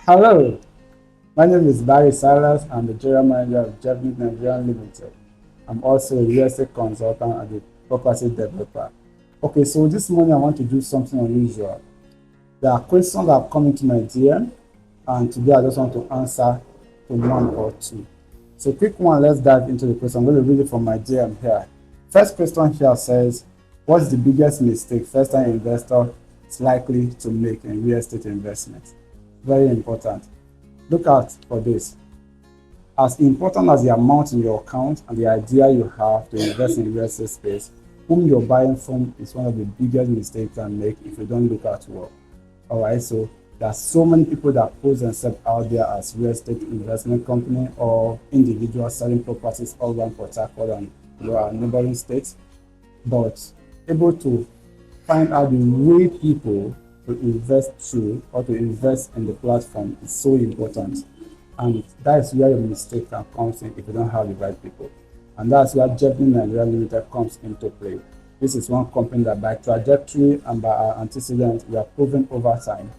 Hello, my name is Barry Silas. I'm the general manager of Japanese Nigeria Limited. I'm also a real estate consultant and a property developer. Okay, so this morning I want to do something unusual. There are questions that have come into my DM, and today I just want to answer to one or two. So, quick one, let's dive into the question. I'm going to read it from my DM here. First question here says, what's the biggest mistake first-time investor is likely to make in real estate investment? Very important. Look out for this. As important as the amount in your account and the idea you have to invest in real estate space, whom you're buying from is one of the biggest mistakes you can make if you don't look out well. All right, so there are so many people that pose themselves out there as real estate investment company or individuals selling properties all around Port Harcourt and our neighboring states, but able to find out the way people to invest through or to invest in the platform is so important. And that's where your mistake can come in if you don't have the right people. And that's where Jetblue Nigeria Limited comes into play. This is one company that by trajectory and by our antecedents, we have proven over time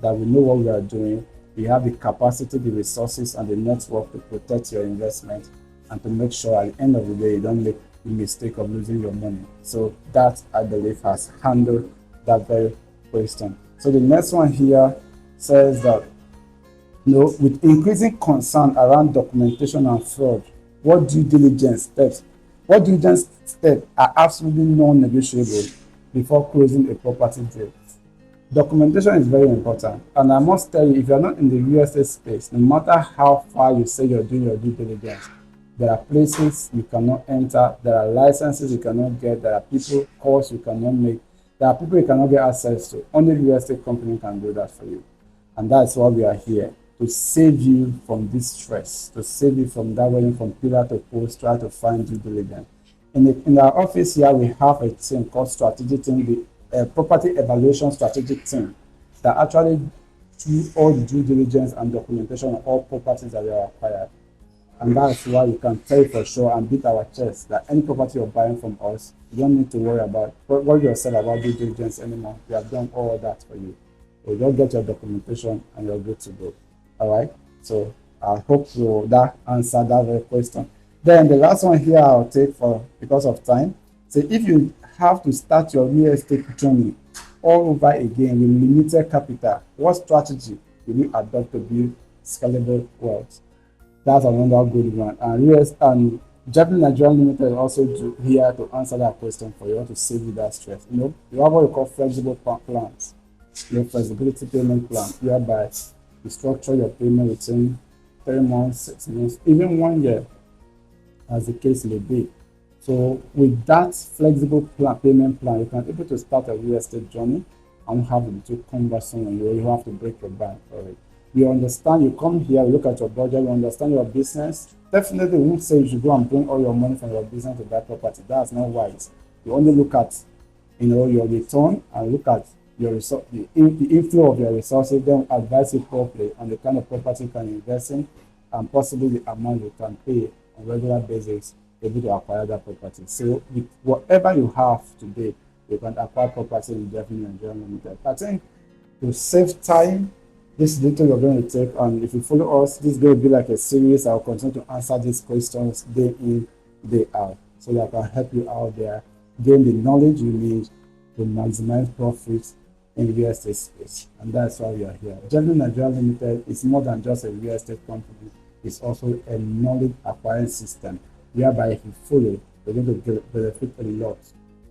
that we know what we are doing. We have the capacity, the resources, and the network to protect your investment and to make sure at the end of the day you don't make the mistake of losing your money. So that, I believe, has handled that very question. So the next one here says that, with increasing concern around documentation and fraud, what due diligence steps are absolutely non-negotiable before closing a property deal? Documentation is very important, and I must tell you, if you're not in the real estate space, no matter how far you say you're doing your due diligence, there are places you cannot enter, there are licenses you cannot get, there are people calls you cannot make, there are people you cannot get access to. Only the real estate company can do that for you. And that's why we are here, to save you from this stress, to save you from that running from pillar to post, try to find due diligence. In our office here, we have a team called Strategic Team, the Property Evaluation Strategic Team, that actually do all due diligence and documentation on all properties that are acquired. And that's why you can tell for sure and beat our chest that any property you're buying from us, you don't need to worry yourself about due diligence anymore. We have done all that for you. You just get your documentation and you're good to go. All right. So I hope that answered that very question. Then the last one here I'll take for because of time. So if you have to start your real estate journey all over again with limited capital, what strategy will you adopt to build scalable wealth? That's another good one. And Japanese Nigeria Limited is also here to answer that question for you, to save you that stress. You have what we call flexible plans, your flexibility payment plan, whereby you structure your payment within 3 months, 6 months, even 1 year, as the case may be. So with that flexible payment plan, you can be able to start a real estate journey and have it too cumbersome on you. You have to break your bank for it. You understand, you come here, you look at your budget, you understand your business. Definitely won't say you should go and bring all your money from your business to that property. That's not wise. You only look at your return and look at your resource, the inflow of your resources, then advise you properly on the kind of property you can invest in and possibly the amount you can pay on regular basis to be able to acquire that property. So with whatever you have today, you can acquire property in Japanese Nigeria Limited. I think to save time, this is little you're going to take, and if you follow us, this is going to be like a series. I'll continue to answer these questions day in, day out, so that I can help you out there, gain the knowledge you need to maximize profits in real estate space. And that's why we are here. Japanese Nigeria Limited is more than just a real estate company. It's also a knowledge acquiring system, whereby if you follow, you're going to benefit a lot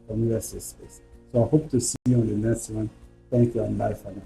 from real estate space. So I hope to see you on the next one. Thank you and bye for now.